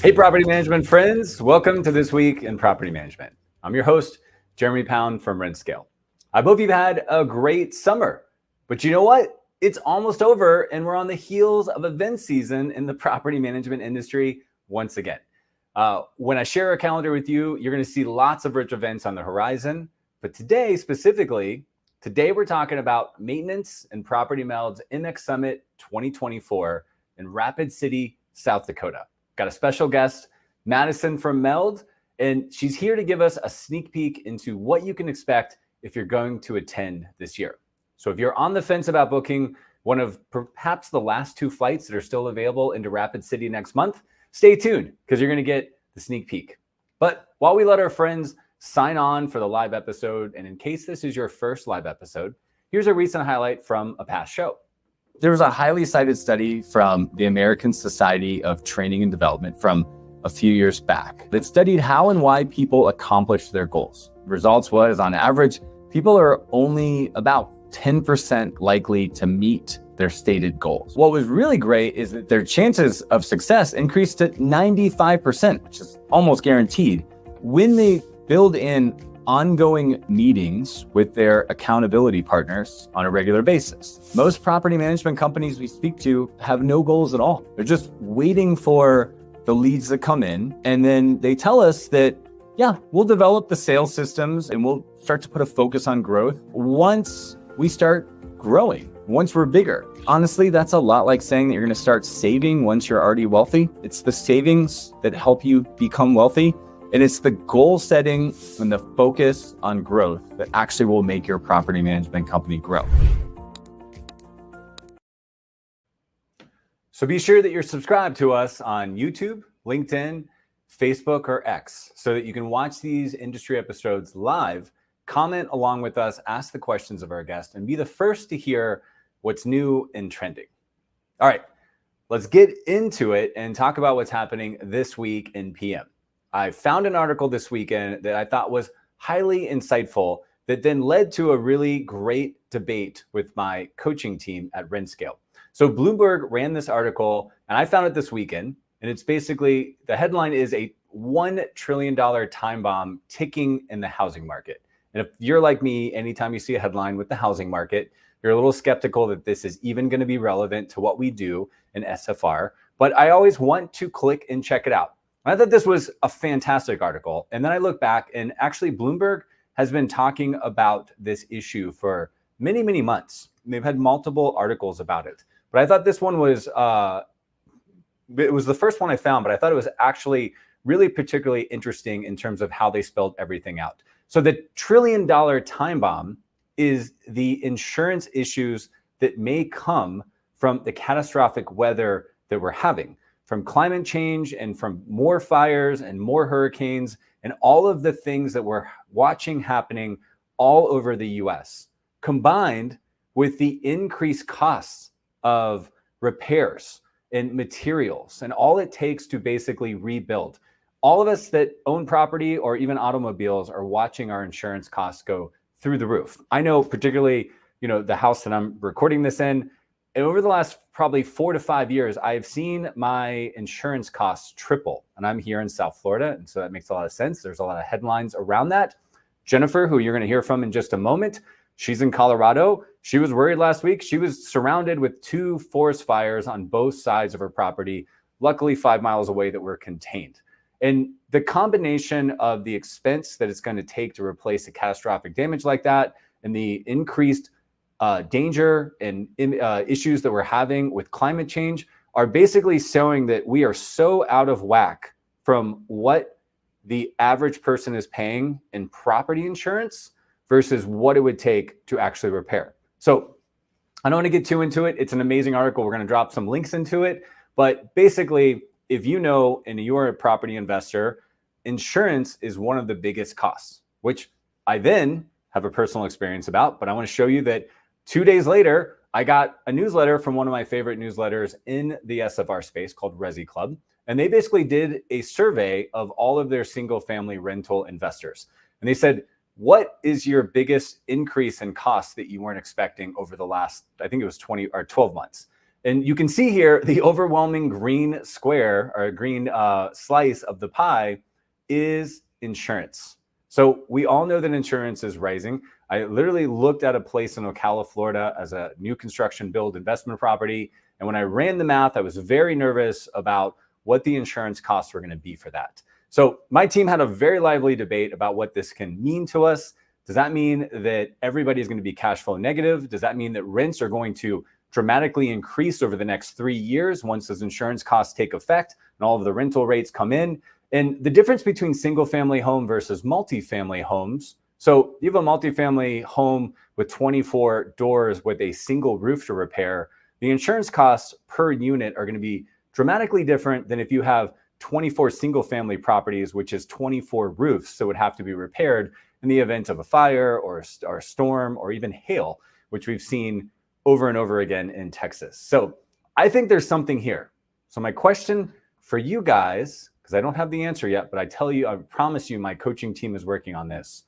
Hey, property management friends. Welcome to This Week in Property Management. I'm your host, Jeremy Pound from RentScale. I hope you've had a great summer, but you know what? It's almost over and we're on the heels of event season in the property management industry once again. When I share a calendar with you, you're going to see lots of rich events on the horizon. But today, specifically, we're talking about Maintenance and Property Meld's MX Summit 2024 in Rapid City, South Dakota. Got a special guest, Madison from Meld, and she's here to give us a sneak peek into what you can expect if you're going to attend this year. So if you're on the fence about booking one of perhaps the last two flights that are still available into Rapid City next month, stay tuned because you're going to get the sneak peek. But while we let our friends sign on for the live episode, and in case this is your first live episode, here's a recent highlight from a past show. There was a highly cited study from the American Society of Training and Development from a few years back that studied how and why people accomplish their goals. The results was, on average, people are only about 10% likely to meet their stated goals. What was really great is that their chances of success increased to 95%, which is almost guaranteed, when they build in ongoing meetings with their accountability partners on a regular basis. Most property management companies we speak to have no goals at all. They're just waiting for the leads that come in, and then they tell us that, yeah, we'll develop the sales systems and we'll start to put a focus on growth once we start growing, once we're bigger. Honestly, that's a lot like saying that you're going to start saving once you're already wealthy. It's the savings that help you become wealthy. And it's the goal setting and the focus on growth that actually will make your property management company grow. So be sure that you're subscribed to us on YouTube, LinkedIn, Facebook, or X so that you can watch these industry episodes live, comment along with us, ask the questions of our guest, and be the first to hear what's new and trending. All right, let's get into it and talk about what's happening this week in PM. I found an article this weekend that I thought was highly insightful that then led to a really great debate with my coaching team at RentScale. So Bloomberg ran this article and I found it this weekend, and it's basically, the headline is a $1 trillion time bomb ticking in the housing market. And if you're like me, anytime you see a headline with the housing market, you're a little skeptical that this is even going to be relevant to what we do in SFR, but I always want to click and check it out. I thought this was a fantastic article. And then I look back, and actually Bloomberg has been talking about this issue for many, many months. They've had multiple articles about it. But I thought this one was, it was the first one I found, but I thought it was actually really particularly interesting in terms of how they spelled everything out. So the $1 trillion time bomb is the insurance issues that may come from the catastrophic weather that we're having, from climate change and from more fires and more hurricanes and all of the things that we're watching happening all over the US, combined with the increased costs of repairs and materials and all it takes to basically rebuild. All of us that own property or even automobiles are watching our insurance costs go through the roof. I know particularly, the house that I'm recording this in, and over the last probably 4 to 5 years, I've seen my insurance costs triple. And I'm here in South Florida, and so that makes a lot of sense. There's a lot of headlines around that. Jennifer, who you're going to hear from in just a moment, she's in Colorado. She was worried last week. She was surrounded with 2 forest fires on both sides of her property, luckily 5 miles away that were contained. And the combination of the expense that it's going to take to replace a catastrophic damage like that and the increased danger and issues that we're having with climate change are basically showing that we are so out of whack from what the average person is paying in property insurance versus what it would take to actually repair. So I don't want to get too into it. It's an amazing article. We're going to drop some links into it. But basically, if you know and you're a property investor, insurance is one of the biggest costs, which I then have a personal experience about. But I want to show you that 2 days later, I got a newsletter from one of my favorite newsletters in the SFR space called Resi Club. And they basically did a survey of all of their single family rental investors. And they said, what is your biggest increase in costs that you weren't expecting over the last, I think it was 20 or 12 months? And you can see here the overwhelming green square or green slice of the pie is insurance. So we all know that insurance is rising. I literally looked at a place in Ocala, Florida as a new construction build investment property. And when I ran the math, I was very nervous about what the insurance costs were going to be for that. So my team had a very lively debate about what this can mean to us. Does that mean that everybody is going to be cash flow negative? Does that mean that rents are going to dramatically increase over the next 3 years once those insurance costs take effect and all of the rental rates come in? And the difference between single family home versus multifamily homes. So you have a multifamily home with 24 doors with a single roof to repair. The insurance costs per unit are going to be dramatically different than if you have 24 single family properties, which is 24 roofs. So it would have to be repaired in the event of a fire or a storm or even hail, which we've seen over and over again in Texas. So I think there's something here. So my question for you guys, because I don't have the answer yet, but I promise you my coaching team is working on this.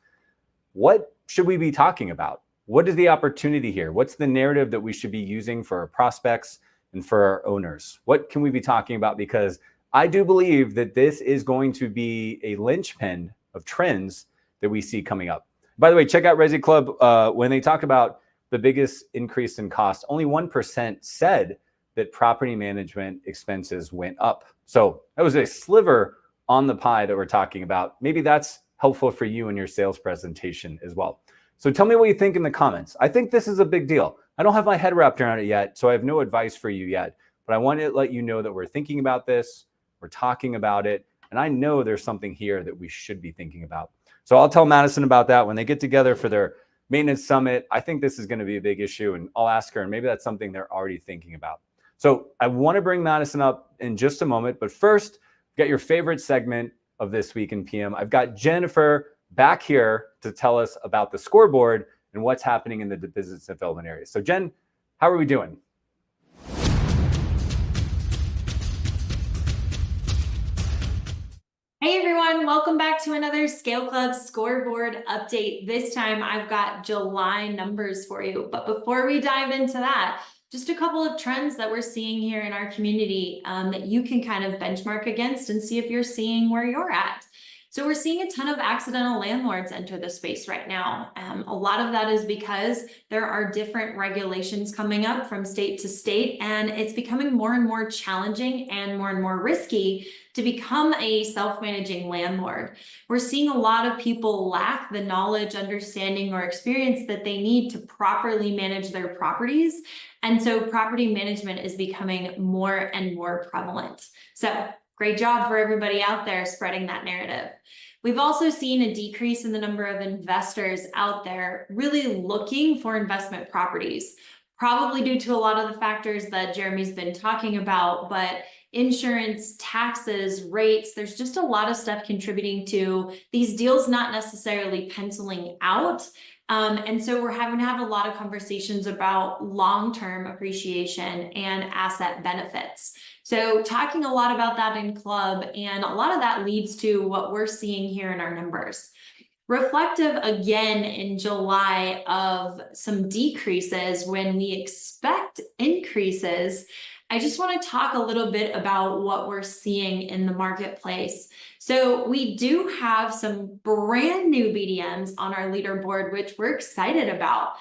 What should we be talking about? What is the opportunity here? What's the narrative that we should be using for our prospects and for our owners? What can we be talking about? Because I do believe that this is going to be a linchpin of trends that we see coming up. By the way, check out Resi Club. When they talk about the biggest increase in cost, only 1% said that property management expenses went up. So that was a sliver on the pie that we're talking about. Maybe that's helpful for you in your sales presentation as well. So tell me what you think in the comments. I think this is a big deal. I don't have my head wrapped around it yet, so I have no advice for you yet, but I wanted to let you know that we're thinking about this, we're talking about it, and I know there's something here that we should be thinking about. So I'll tell Madison about that when they get together for their maintenance summit. I think this is going to be a big issue, and I'll ask her, and maybe that's something they're already thinking about. So I want to bring Madison up in just a moment, but first, get your favorite segment of This Week in PM. I've got Jennifer back here to tell us about the scoreboard and what's happening in the business development area. So Jen, how are we doing? Hey everyone, welcome back to another Scale Club scoreboard update. This time I've got July numbers for you. But before we dive into that, just a couple of trends that we're seeing here in our community that you can kind of benchmark against and see if you're seeing where you're at. So we're seeing a ton of accidental landlords enter the space right now. A lot of that is because there are different regulations coming up from state to state, and it's becoming more and more challenging and more risky to become a self-managing landlord. We're seeing a lot of people lack the knowledge, understanding, or experience that they need to properly manage their properties. And so property management is becoming more and more prevalent. So great job for everybody out there spreading that narrative. We've also seen a decrease in the number of investors out there really looking for investment properties, probably due to a lot of the factors that Jeremy's been talking about, but insurance, taxes, rates, there's just a lot of stuff contributing to these deals not necessarily penciling out. And so we're having to have a lot of conversations about long-term appreciation and asset benefits. So talking a lot about that in club, and a lot of that leads to what we're seeing here in our numbers. Reflective again in July of some decreases when we expect increases, I just want to talk a little bit about what we're seeing in the marketplace. So we do have some brand new BDMs on our leaderboard, which we're excited about.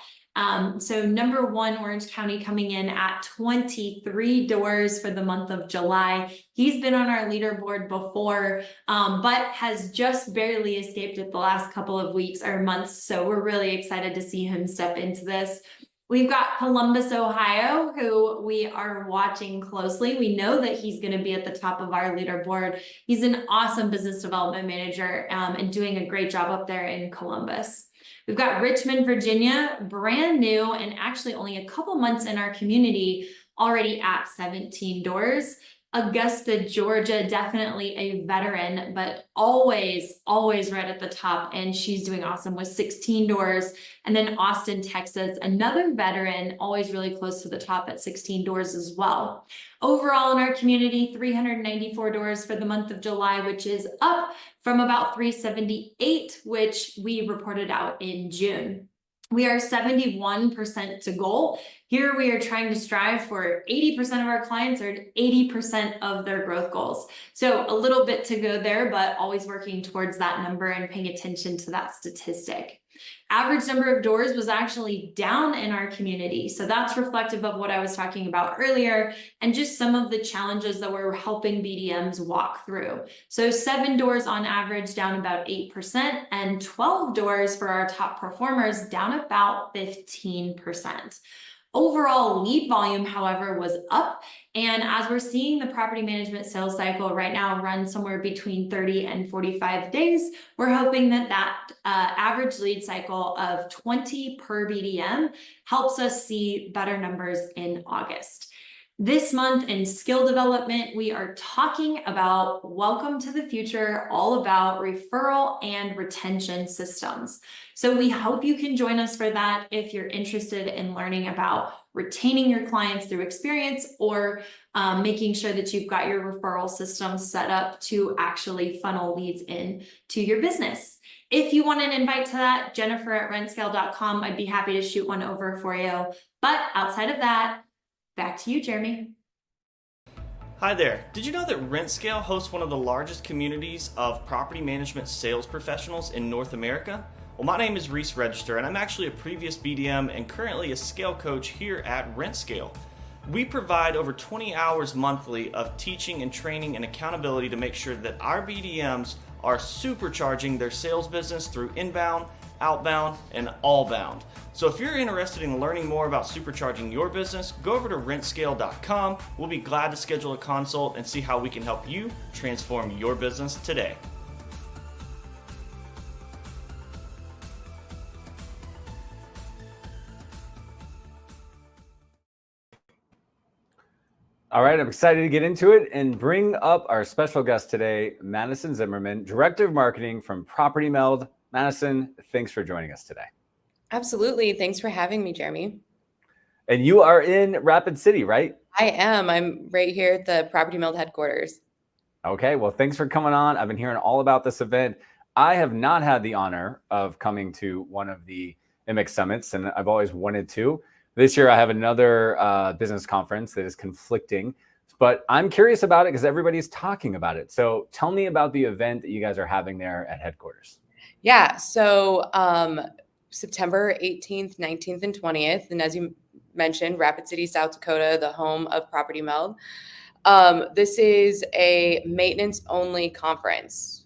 So number one, Orange County coming in at 23 doors for the month of July. He's been on our leaderboard before, but has just barely escaped it the last couple of weeks or months. So we're really excited to see him step into this. We've got Columbus, Ohio, who we are watching closely. We know that he's going to be at the top of our leaderboard. He's an awesome business development manager and doing a great job up there in Columbus. We've got Richmond, Virginia, brand new and actually only a couple months in our community, already at 17 doors. Augusta, Georgia, definitely a veteran, but always right at the top. And she's doing awesome with 16 doors. And then Austin, Texas, another veteran, always really close to the top at 16 doors as well. Overall in our community, 394 doors for the month of July, which is up from about 378, which we reported out in June. We are 71% to goal. Here we are trying to strive for 80% of our clients or 80% of their growth goals. So a little bit to go there, but always working towards that number and paying attention to that statistic. Average number of doors was actually down in our community. So that's reflective of what I was talking about earlier and just some of the challenges that we're helping BDMs walk through. So 7 doors on average, down about 8%, and 12 doors for our top performers, down about 15%. Overall lead volume, however, was up. And as we're seeing the property management sales cycle right now run somewhere between 30 and 45 days, we're hoping that average lead cycle of 20 per BDM helps us see better numbers in August. This month in skill development, we are talking about Welcome to the Future, all about referral and retention systems. So we hope you can join us for that if you're interested in learning about retaining your clients through experience or making sure that you've got your referral system set up to actually funnel leads in to your business. If you want an invite to that, Jennifer@rentscale.com. I'd be happy to shoot one over for you. But outside of that, back to you, Jeremy. Hi there. Did you know that RentScale hosts one of the largest communities of property management sales professionals in North America? Well, my name is Reese Register, and I'm actually a previous BDM and currently a scale coach here at RentScale. We provide over 20 hours monthly of teaching and training and accountability to make sure that our BDMs are supercharging their sales business through inbound, outbound, and allbound. So if you're interested in learning more about supercharging your business, go over to rentscale.com. We'll be glad to schedule a consult and see how we can help you transform your business today. All right, I'm excited to get into it and bring up our special guest today, Madison Zimmerman, Director of Marketing from Property Meld. Madison, thanks for joining us today. Absolutely. Thanks for having me, Jeremy. And you are in Rapid City, right? I am. I'm right here at the Property Meld headquarters. Okay, well, thanks for coming on. I've been hearing all about this event. I have not had the honor of coming to one of the MX Summits, and I've always wanted to. This year, I have another business conference that is conflicting, but I'm curious about it because everybody's talking about it. So tell me about the event that you guys are having there at headquarters. Yeah, so September 18th, 19th, and 20th. And as you mentioned, Rapid City, South Dakota, the home of Property Meld. This is a maintenance-only conference.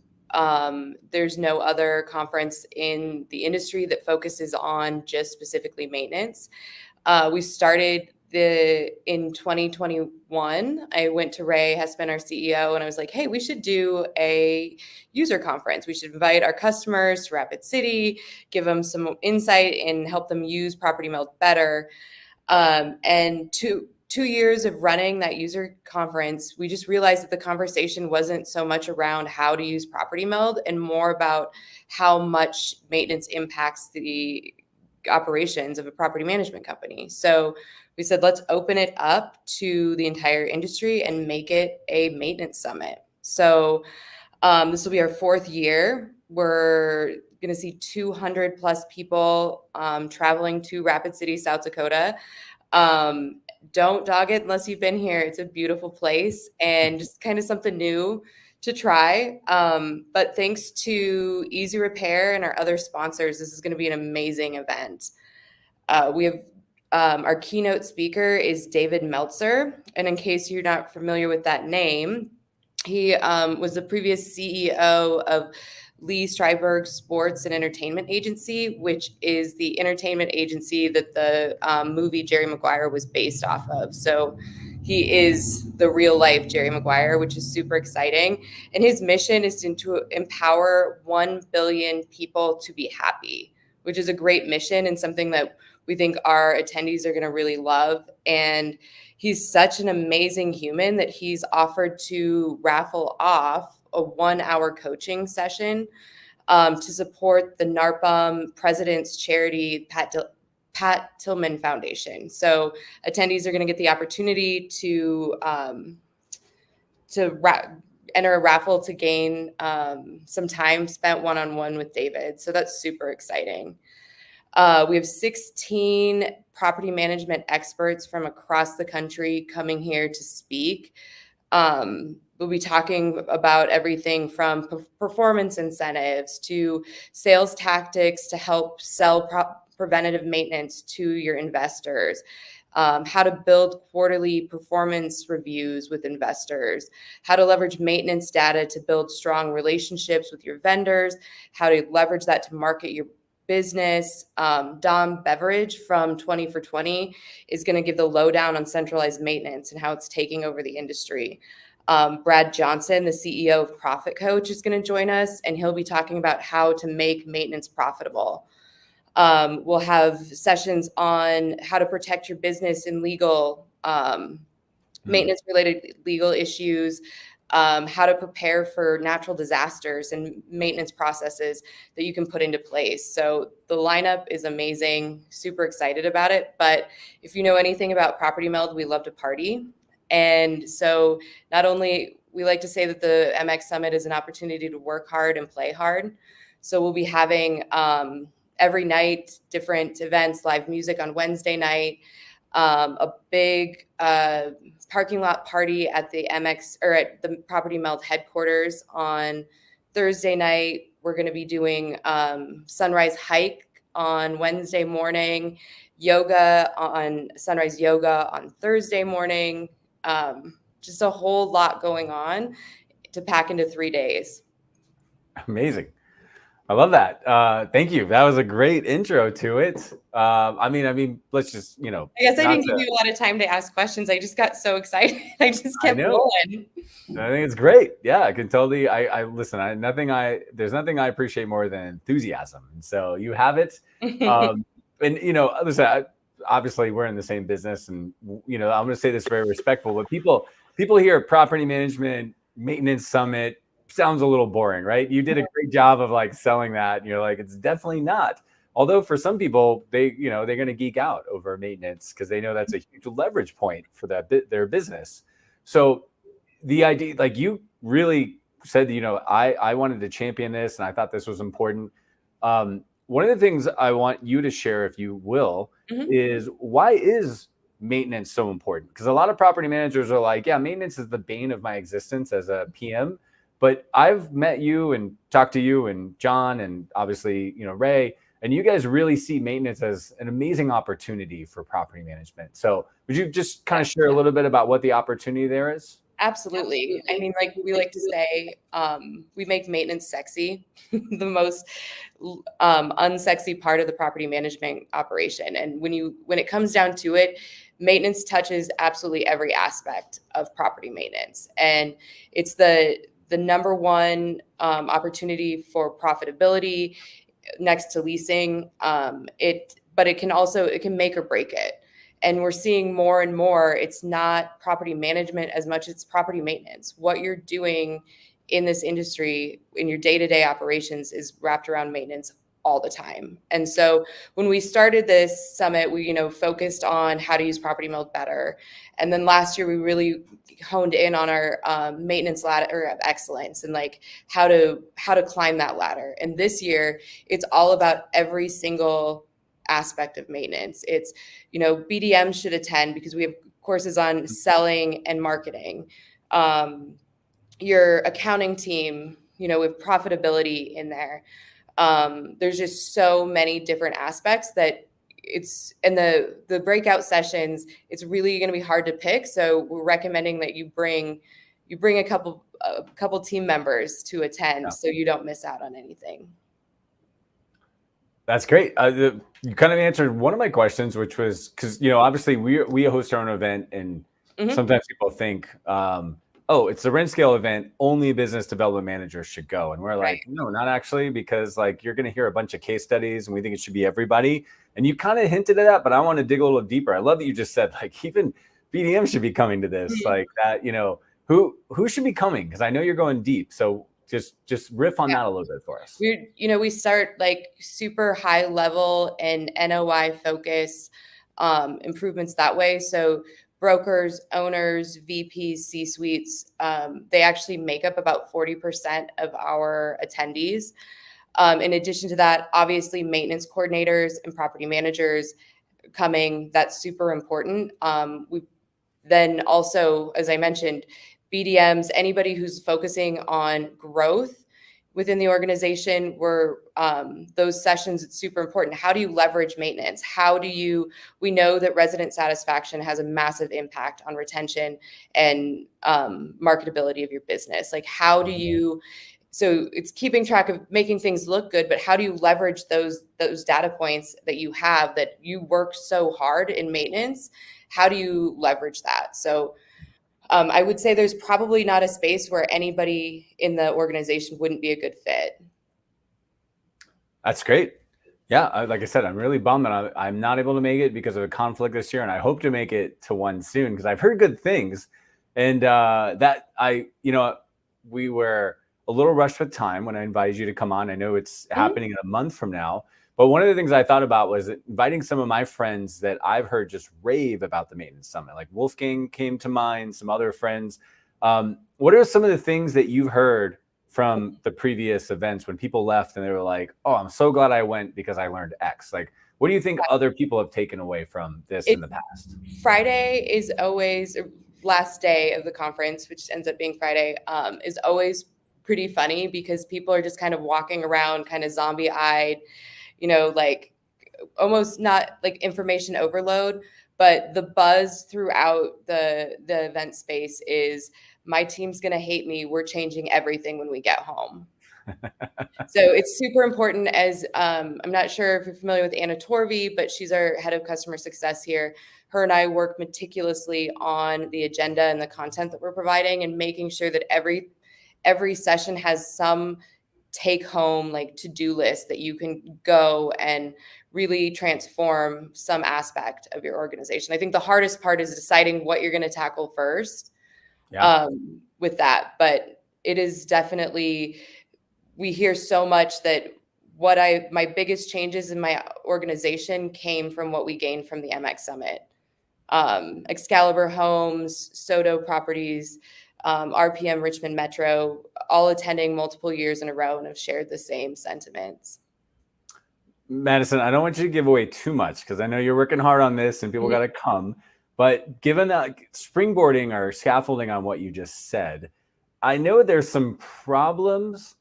There's no other conference in the industry that focuses on just specifically maintenance. We started in 2021. I went to Ray Hespen, our CEO, and I was like, hey, we should do a user conference. We should invite our customers to Rapid City, give them some insight and help them use Property Meld better. And two years of running that user conference, we just realized that the conversation wasn't so much around how to use Property Meld and more about how much maintenance impacts the operations of a property management company. So we said, let's open it up to the entire industry and make it a maintenance summit. So this will be our 4th year. We're going to see 200 plus people traveling to Rapid City, South Dakota. Don't dog it unless you've been here. It's a beautiful place and just kind of something new to try. But thanks to Easy Repair and our other sponsors, this is going to be an amazing event. We have our keynote speaker is David Meltzer. And in case you're not familiar with that name, he was the previous CEO of Lee Stryberg Sports and Entertainment Agency, which is the entertainment agency that the movie Jerry Maguire was based off of. So he is the real life Jerry Maguire, which is super exciting. And his mission is to empower 1 billion people to be happy, which is a great mission and something that we think our attendees are going to really love. And he's such an amazing human that he's offered to raffle off a 1-hour coaching session to support the NARPM President's Charity Pat Tillman Foundation. So attendees are going to get the opportunity to enter a raffle to gain some time spent one-on-one with David. So that's super exciting. We have 16 property management experts from across the country coming here to speak. We'll be talking about everything from performance incentives to sales tactics to help sell preventative maintenance to your investors, how to build quarterly performance reviews with investors, how to leverage maintenance data to build strong relationships with your vendors, how to leverage that to market your business. Dom Beveridge from 20 for 20 is going to give the lowdown on centralized maintenance and how it's taking over the industry. Brad Johnson, the CEO of Profit Coach, is going to join us, and he'll be talking about how to make maintenance profitable. We'll have sessions on how to protect your business in legal, maintenance-related legal issues, how to prepare for natural disasters and maintenance processes that you can put into place. So the lineup is amazing, super excited about it. But if you know anything about Property Meld, we love to party. And so not only, we like to say that the MX Summit is an opportunity to work hard and play hard. So we'll be having every night different events, live music on Wednesday night, a big parking lot party at the MX or at the Property Meld headquarters on Thursday night. We're going to be doing sunrise hike on Wednesday morning, sunrise yoga on Thursday morning. Just a whole lot going on to pack into 3 days. Amazing. I love that. Thank you. That was a great intro to it. I mean, let's just, I guess I didn't give you a lot of time to ask questions. I just got so excited. I just kept rolling. I think it's great. Yeah, I can totally. I listen. There's nothing I appreciate more than enthusiasm, and so you have it. And listen. Obviously, we're in the same business, and I'm going to say this very respectful, but people hear property management maintenance summit sounds a little boring, right? You did a great job of like selling that, and you're like, it's definitely not. Although for some people, they're going to geek out over maintenance because they know that's a huge leverage point for their business. So the idea, like you really said, I wanted to champion this, and I thought this was important. One of the things I want you to share, if you will, is why is maintenance so important? Because a lot of property managers are like, yeah, maintenance is the bane of my existence as a PM. But I've met you and talked to you and John and obviously, Ray, and you guys really see maintenance as an amazing opportunity for property management. So would you just kind of share a little bit about what the opportunity there is? Absolutely. I mean, like we like to say, we make maintenance sexy, the most unsexy part of the property management operation. And when it comes down to it, maintenance touches absolutely every aspect of property maintenance. And it's the number one opportunity for profitability next to leasing. But it can make or break it. And we're seeing more and more, it's not property management as much, it's property maintenance. What you're doing in this industry, in your day-to-day operations, is wrapped around maintenance all the time. And so when we started this summit, we, focused on how to use Property Meld better. And then last year, we really honed in on our maintenance ladder of excellence and like how to climb that ladder. And this year, it's all about every single aspect of maintenance. It's, BDM should attend because we have courses on selling and marketing. Your accounting team, with profitability in there. There's just so many different aspects that and the breakout sessions, it's really going to be hard to pick. So we're recommending that you bring a couple team members to attend so you don't miss out on anything. That's great. You kind of answered one of my questions, which was because, obviously we host our own event, and sometimes people think, it's a rent scale event, only business development managers should go. And we're like, no, not actually, because like you're going to hear a bunch of case studies and we think it should be everybody. And you kind of hinted at that, but I want to dig a little deeper. I love that you just said like even BDM should be coming to this, like that, who should be coming? Because I know you're going deep. So just riff on that a little bit for us. We start like super high level and NOI focus improvements that way. So brokers, owners, VPs, C-suites, they actually make up about 40% of our attendees. In addition to that, obviously maintenance coordinators and property managers coming, that's super important. We then also, as I mentioned, BDMs, anybody who's focusing on growth within the organization, were those sessions, it's super important. How do you leverage maintenance? We know that resident satisfaction has a massive impact on retention and marketability of your business. Like, how do you, so it's keeping track of making things look good, but how do you leverage those data points that you have, that you work so hard in maintenance? How do you leverage that? So I would say there's probably not a space where anybody in the organization wouldn't be a good fit. That's great. Yeah, like I said, I'm really bummed that I'm not able to make it because of a conflict this year, and I hope to make it to one soon because I've heard good things. And we were a little rushed with time when I invited you to come on. I know it's happening in a month from now. But one of the things I thought about was inviting some of my friends that I've heard just rave about the Maintenance Summit. Like Wolfgang came to mind, some other friends. What are some of the things that you've heard from the previous events when people left and they were like, oh, I'm so glad I went because I learned X? Like, what do you think other people have taken away from this in the past? Friday is always, last day of the conference, which ends up being Friday, is always pretty funny because people are just kind of walking around kind of zombie-eyed, like almost not like information overload, but the buzz throughout the event space is, my team's going to hate me. We're changing everything when we get home. So it's super important, as I'm not sure if you're familiar with Anna Torvey, but she's our head of customer success here. Her and I work meticulously on the agenda and the content that we're providing, and making sure that every session has some take home, like, to-do list that you can go and really transform some aspect of your organization. I think the hardest part is deciding what you're going to tackle first with that. But it is definitely, we hear so much that my biggest changes in my organization came from what we gained from the MX Summit. Excalibur Homes, Soto Properties, RPM Richmond Metro, all attending multiple years in a row and have shared the same sentiments. Madison, I don't want you to give away too much because I know you're working hard on this and people got to come. But given that springboarding or scaffolding on what you just said, I know there's some problems,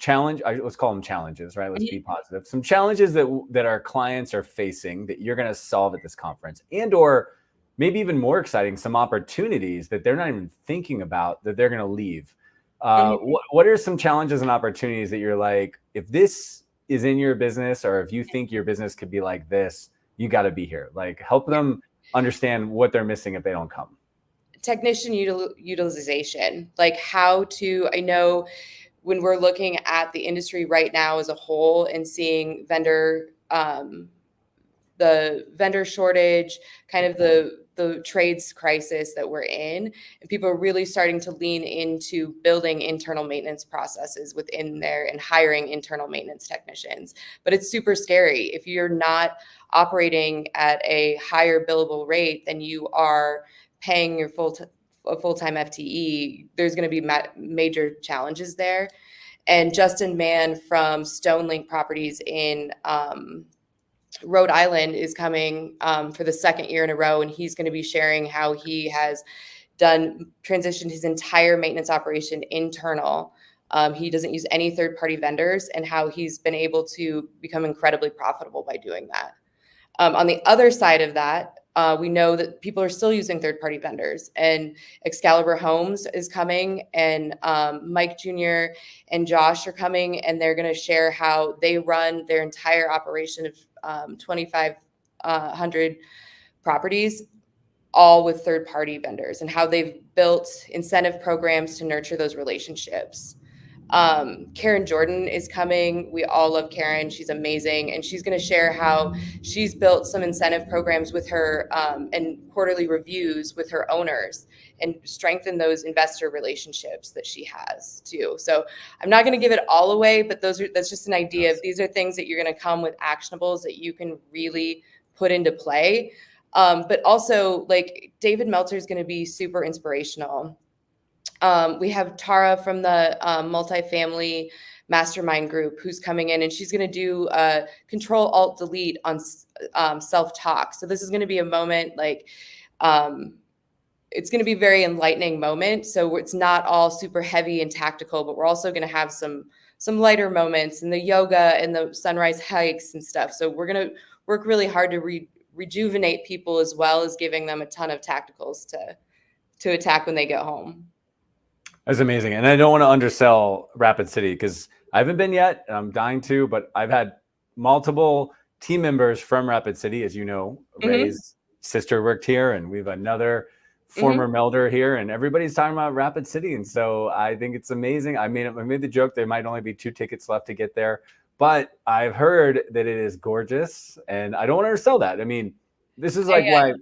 let's call them challenges, right? Let's be positive. Some challenges that our clients are facing that you're going to solve at this conference, and or maybe even more exciting, some opportunities that they're not even thinking about that they're going to leave. What are some challenges and opportunities that you're like, if this is in your business, or if you think your business could be like this, you got to be here? Like, help them understand what they're missing if they don't come. Technician utilization, like I know when we're looking at the industry right now as a whole and seeing the vendor shortage, kind of the trades crisis that we're in, and people are really starting to lean into building internal maintenance processes within there and hiring internal maintenance technicians. But it's super scary. If you're not operating at a higher billable rate than you are paying your full-time FTE, there's going to be major challenges there. And Justin Mann from Stonelink Properties in Rhode Island is coming for the second year in a row, and he's going to be sharing how he has transitioned his entire maintenance operation internal. He doesn't use any third-party vendors, and how he's been able to become incredibly profitable by doing that. On the other side of that, we know that people are still using third-party vendors, and Excalibur Homes is coming, and Mike Jr. and Josh are coming, and they're going to share how they run their entire operation of 2,500 properties, all with third-party vendors, and how they've built incentive programs to nurture those relationships. Karen Jordan is coming. We all love Karen. She's amazing. And she's going to share how she's built some incentive programs with her and quarterly reviews with her owners, and strengthen those investor relationships that she has too. So I'm not going to give it all away, but that's just an idea of, these are things that you're going to come with actionables that you can really put into play. But also, like, David Meltzer is going to be super inspirational. We have Tara from the multifamily mastermind group who's coming in, and she's going to do Control Alt Delete on self-talk. So this is going to be a moment like, it's going to be a very enlightening moment. So it's not all super heavy and tactical, but we're also going to have some lighter moments and the yoga and the sunrise hikes and stuff. So we're going to work really hard to rejuvenate people, as well as giving them a ton of tacticals to attack when they get home. That's amazing. And I don't want to undersell Rapid City because I haven't been yet, and I'm dying to, but I've had multiple team members from Rapid City. As you know, Ray's sister worked here, and we have another former Melder here, and everybody's talking about Rapid City. And so I think it's amazing. I made the joke there might only be 2 tickets left to get there, but I've heard that it is gorgeous, and I don't want to undersell that. I mean, this is like why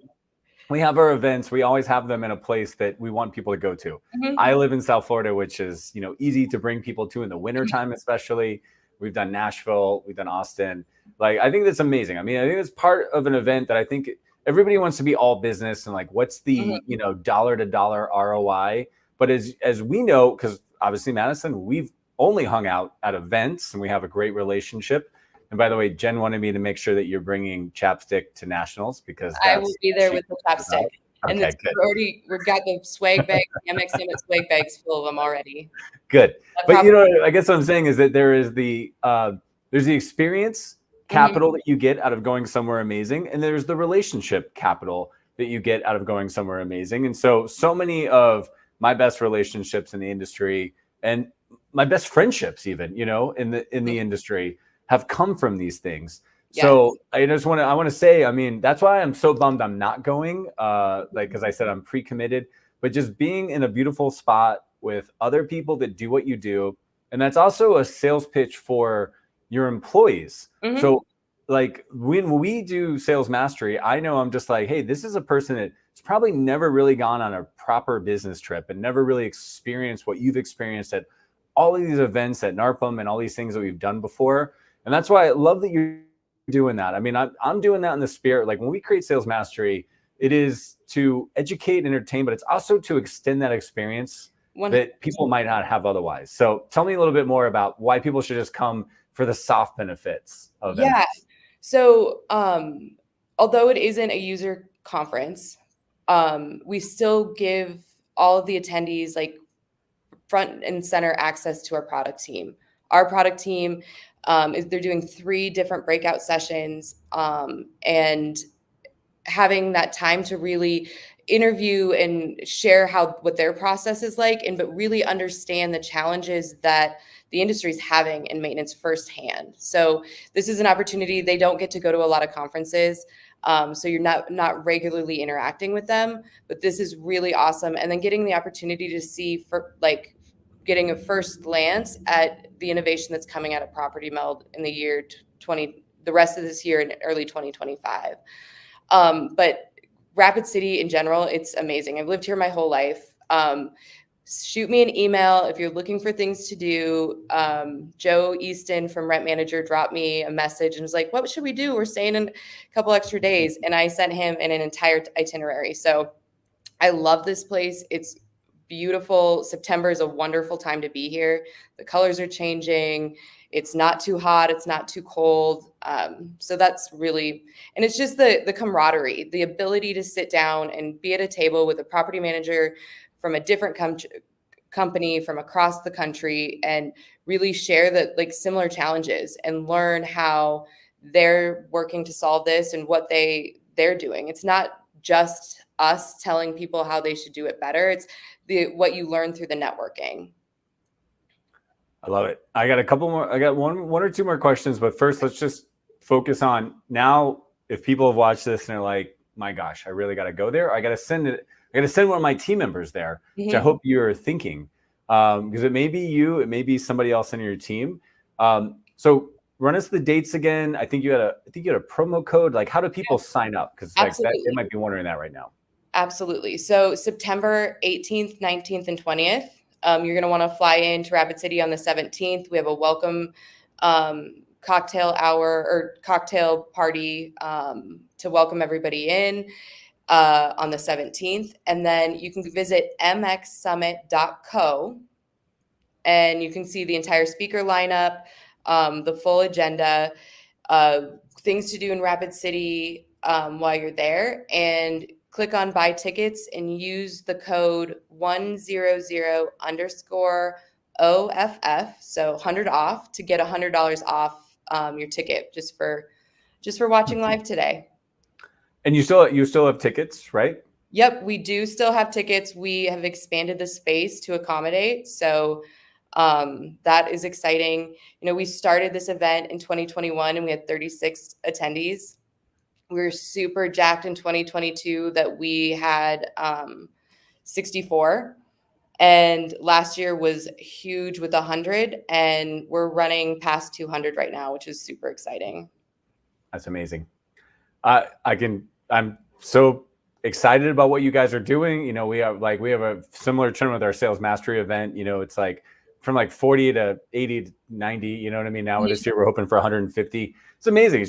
we have our events. We always have them in a place that we want people to go to. I live in South Florida, which is, easy to bring people to in the wintertime, especially. We've done Nashville, we've done Austin. Like, I think that's amazing. I mean, I think it's part of an event that I think everybody wants to be all business and like, what's the, dollar to dollar ROI? But as we know, because obviously Madison, we've only hung out at events and we have a great relationship. And by the way, Jen wanted me to make sure that you're bringing chapstick to nationals because I will be there with the chapstick. Okay, and we've got the swag bags, the MX Summit swag bags full of them already. Good. But I guess what I'm saying is that there is there's the experience capital that you get out of going somewhere amazing. And there's the relationship capital that you get out of going somewhere amazing. And so many of my best relationships in the industry and my best friendships even, in the industry have come from these things. Yes. So I want to say, I mean, that's why I'm so bummed I'm not going, because I said I'm pre-committed, but just being in a beautiful spot with other people that do what you do. And that's also a sales pitch for your employees. So like when we do sales mastery, I know I'm just like, hey, this is a person that's probably never really gone on a proper business trip and never really experienced what you've experienced at all of these events at NARPM and all these things that we've done before. And that's why I love that you're doing that. I mean, I'm doing that in the spirit. Like when we create sales mastery, it is to educate and entertain, but it's also to extend that experience 100%. That people might not have otherwise. So tell me a little bit more about why people should just come for the soft benefits of it. Yeah. So although it isn't a user conference, we still give all of the attendees like front and center access to our product team. Our product team they're doing 3 different breakout sessions and having that time to really interview and share what their process is like, but really understand the challenges that the industry is having in maintenance firsthand. So this is an opportunity. They don't get to go to a lot of conferences. So you're not regularly interacting with them, but this is really awesome. And then getting the opportunity to see getting a first glance at the innovation that's coming out of Property Meld in the rest of this year and early 2025. But Rapid City in general, it's amazing. I've lived here my whole life. Shoot me an email if you're looking for things to do. Joe Easton from Rent Manager dropped me a message and was like, what should we do? We're staying in a couple extra days. And I sent him an entire itinerary. So I love this place. It's beautiful. September is a wonderful time to be here. The colors are changing. It's not too hot. It's not too cold. So that's really, and it's just the camaraderie, the ability to sit down and be at a table with a property manager from a different company from across the country and really share similar challenges and learn how they're working to solve this and what they're doing. It's not just us telling people how they should do it better. It's what you learn through the networking. I love it. I got a couple more. I got one or two more questions, but first let's just focus on now. If people have watched this and they're like, my gosh, I really got to go there. I got to send one of my team members there, which I hope you're thinking, because it may be you, it may be somebody else in your team. So run us the dates again. I think you had a promo code. Like, how do people sign up? Because they might be wondering that right now. Absolutely. So September 18th, 19th, and 20th. You're going to want to fly into Rapid City on the 17th. We have a welcome cocktail hour or cocktail party to welcome everybody in on the 17th. And then you can visit mxsummit.co and you can see the entire speaker lineup, the full agenda, things to do in Rapid City while you're there, and click on buy tickets and use the code 100_OFF, so 100 off, to get $100 off your ticket just for watching live today. And you still have tickets, right? Yep, we do still have tickets. We have expanded the space to accommodate, so that is exciting. We started this event in 2021 and we had 36 attendees. We were super jacked in 2022 that we had 64. And last year was huge with 100, and we're running past 200 right now, which is super exciting. That's amazing. I'm so excited about what you guys are doing. We have a similar trend with our sales mastery event. It's like from like 40 to 80 to 90, you know what I mean? Now this year we're hoping for 150. It's amazing.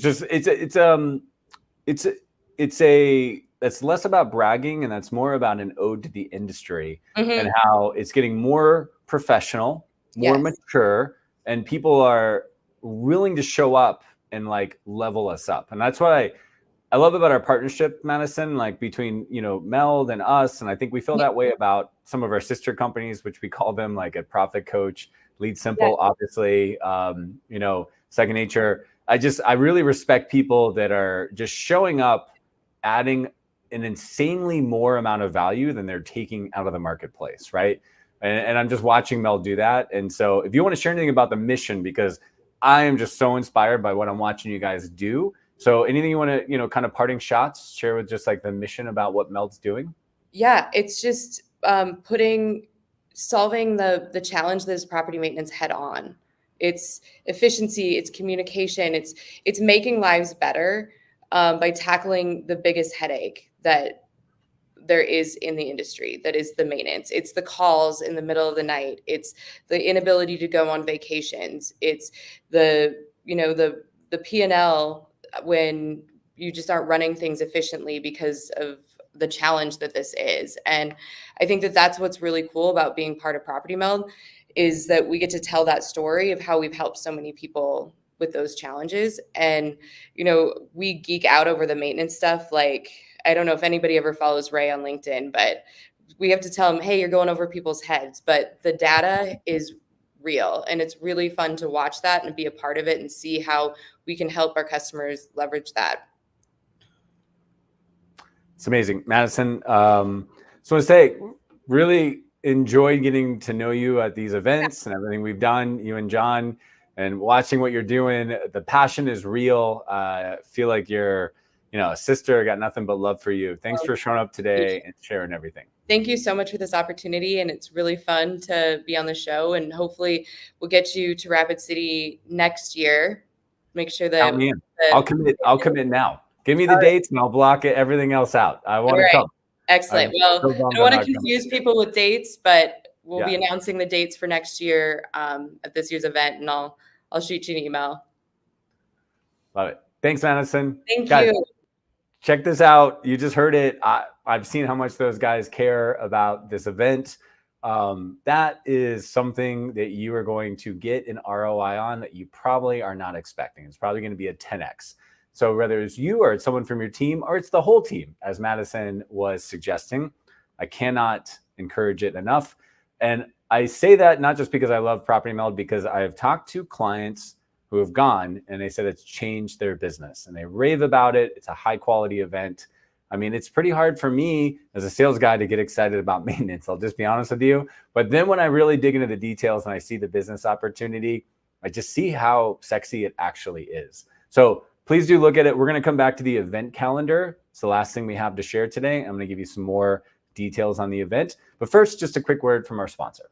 It's less about bragging, and that's more about an ode to the industry and how it's getting more professional, more mature, and people are willing to show up and like level us up. And that's what I love about our partnership, Madison, like between, Meld and us. And I think we feel that way about some of our sister companies, which we call them like a Profit Coach, Lead Simple, obviously, Second Nature. I really respect people that are just showing up, adding an insanely more amount of value than they're taking out of the marketplace, right? And I'm just watching Meld do that. And so if you want to share anything about the mission, because I am just so inspired by what I'm watching you guys do. So anything you want to, kind of parting shots, share with just like the mission about what Meld's doing? Yeah, it's just solving the challenge that is property maintenance head on. It's efficiency, it's communication, it's making lives better by tackling the biggest headache that there is in the industry, that is the maintenance. It's the calls in the middle of the night. It's the inability to go on vacations. It's the P&L when you just aren't running things efficiently because of the challenge that this is. And I think that that's what's really cool about being part of Property Meld, is that we get to tell that story of how we've helped so many people with those challenges. And, we geek out over the maintenance stuff. Like, I don't know if anybody ever follows Ray on LinkedIn, but we have to tell him, hey, you're going over people's heads. But the data is real, and it's really fun to watch that and be a part of it and see how we can help our customers leverage that. It's amazing. Madison, so I want to say, really enjoyed getting to know you at these events and everything we've done, you and John, and watching what you're doing. The passion is real. I feel like you're, a sister. I got nothing but love for you. Thanks for showing up today and sharing everything. Thank you so much for this opportunity. And it's really fun to be on the show, and hopefully we'll get you to Rapid City next year. Make sure that Count me in. I'll commit now. Give me the dates and I'll block everything else out. I want to come. Excellent. Well, I don't want to confuse people with dates, but we'll be announcing the dates for next year at this year's event, and I'll shoot you an email. Love it. Thanks, Madison. Thank guys, you. Check this out. You just heard it. I've seen how much those guys care about this event. That is something that you are going to get an ROI on that you probably are not expecting. It's probably going to be a 10x. So whether it's you or it's someone from your team or it's the whole team, as Madison was suggesting, I cannot encourage it enough. And I say that not just because I love Property Meld, because I have talked to clients who have gone and they said it's changed their business and they rave about it. It's a high quality event. I mean, it's pretty hard for me as a sales guy to get excited about maintenance. I'll just be honest with you. But then when I really dig into the details and I see the business opportunity, I just see how sexy it actually is. So please do look at it. We're going to come back to the event calendar. It's the last thing we have to share today. I'm going to give you some more details on the event. But first, just a quick word from our sponsor.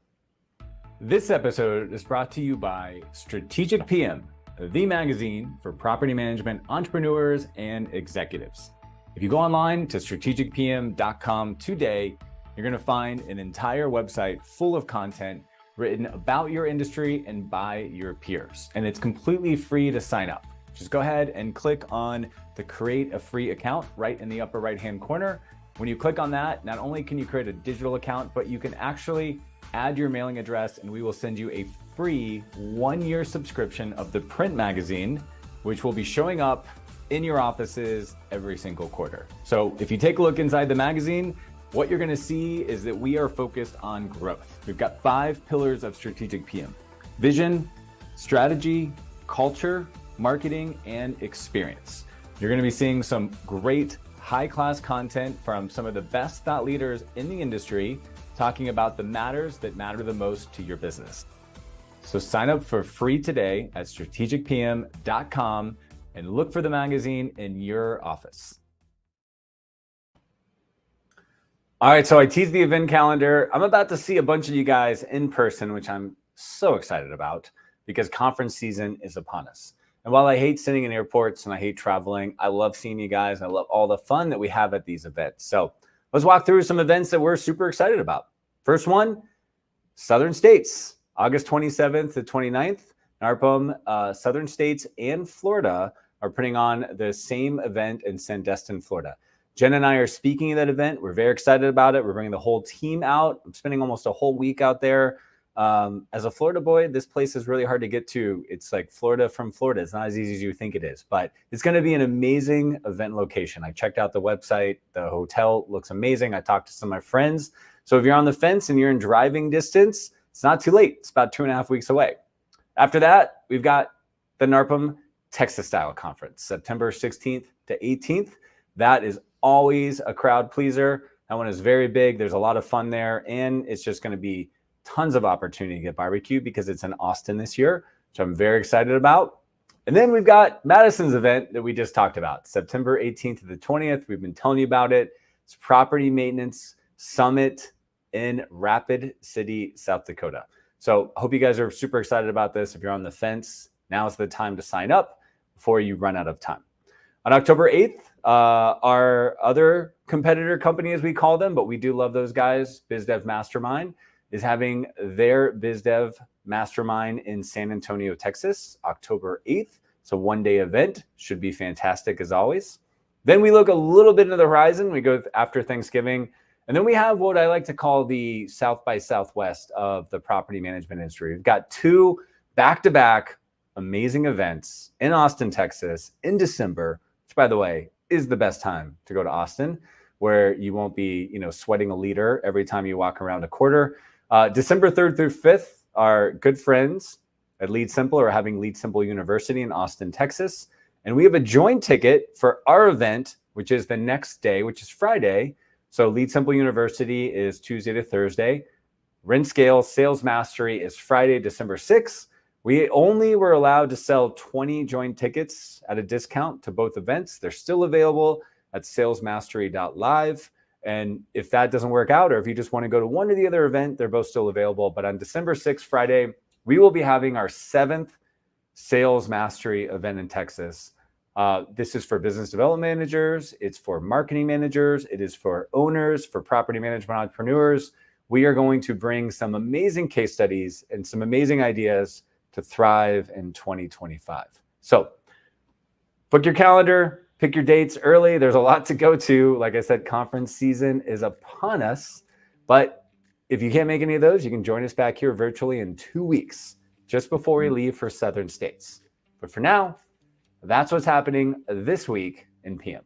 This episode is brought to you by Strategic PM, the magazine for property management entrepreneurs and executives. If you go online to strategicpm.com today, you're going to find an entire website full of content written about your industry and by your peers. And it's completely free to sign up. Just go ahead and click on the create a free account right in the upper right-hand corner When you click on that, not only can you create a digital account, but you can actually add your mailing address and we will send you a free 1-year subscription of the print magazine, which will be showing up in your offices every single quarter. So if you take a look inside the magazine, what you're gonna see is that we are focused on growth. We've got 5 pillars of strategic PM: vision, strategy, culture, marketing, and experience. You're gonna be seeing some great high-class content from some of the best thought leaders in the industry talking about the matters that matter the most to your business. So sign up for free today at strategicpm.com and look for the magazine in your office. All right, so I teased the event calendar. I'm about to see a bunch of you guys in person, which I'm so excited about because conference season is upon us. And while I hate sitting in airports and I hate traveling, I love seeing you guys. And I love all the fun that we have at these events. So let's walk through some events that we're super excited about. First one, Southern States, August 27th to 29th. NARPM, Southern States and Florida are putting on the same event in Sandestin, Florida. Jen and I are speaking at that event. We're very excited about it. We're bringing the whole team out. I'm spending almost a whole week out there. As a Florida boy, this place is really hard to get to. It's like Florida from Florida. It's not as easy as you think it is, but it's going to be an amazing event location. I checked out the website. The hotel looks amazing. I talked to some of my friends. So if you're on the fence and you're in driving distance, it's not too late. It's about 2.5 weeks away. After that, we've got the NARPM Texas Style Conference, September 16th to 18th. That is always a crowd pleaser. That one is very big. There's a lot of fun there. And it's just going to be tons of opportunity to get barbecue because it's in Austin this year, which I'm very excited about. And then we've got Madison's event that we just talked about, September 18th to the 20th. We've been telling you about it. It's Property Maintenance Summit in Rapid City, South Dakota. So I hope you guys are super excited about this. If you're on the fence, now is the time to sign up before you run out of time. On October 8th, our other competitor company, as we call them, but we do love those guys, BizDev Mastermind, is having their BizDev Mastermind in San Antonio, Texas, October 8th. It's a one-day event. Should be fantastic as always. Then we look a little bit into the horizon. We go after Thanksgiving. And then we have what I like to call the South by Southwest of the property management industry. We've got 2 back-to-back amazing events in Austin, Texas in December, which, by the way, is the best time to go to Austin, where you won't be, sweating a liter every time you walk around a quarter. December 3rd through 5th, our good friends at Lead Simple are having Lead Simple University in Austin, Texas. And we have a joint ticket for our event, which is the next day, which is Friday. So Lead Simple University is Tuesday to Thursday. RentScale Sales Mastery is Friday, December 6th. We only were allowed to sell 20 joint tickets at a discount to both events. They're still available at salesmastery.live. And if that doesn't work out, or if you just want to go to one or the other event, they're both still available. But on December 6th, Friday, we will be having our 7th Sales Mastery event in Texas. This is for business development managers. It's for marketing managers. It is for owners, for property management entrepreneurs. We are going to bring some amazing case studies and some amazing ideas to thrive in 2025. So book your calendar, pick your dates early. There's a lot to go to. Like I said, conference season is upon us. But if you can't make any of those, you can join us back here virtually in 2 weeks, just before we leave for Southern States. But for now, that's what's happening this week in PM.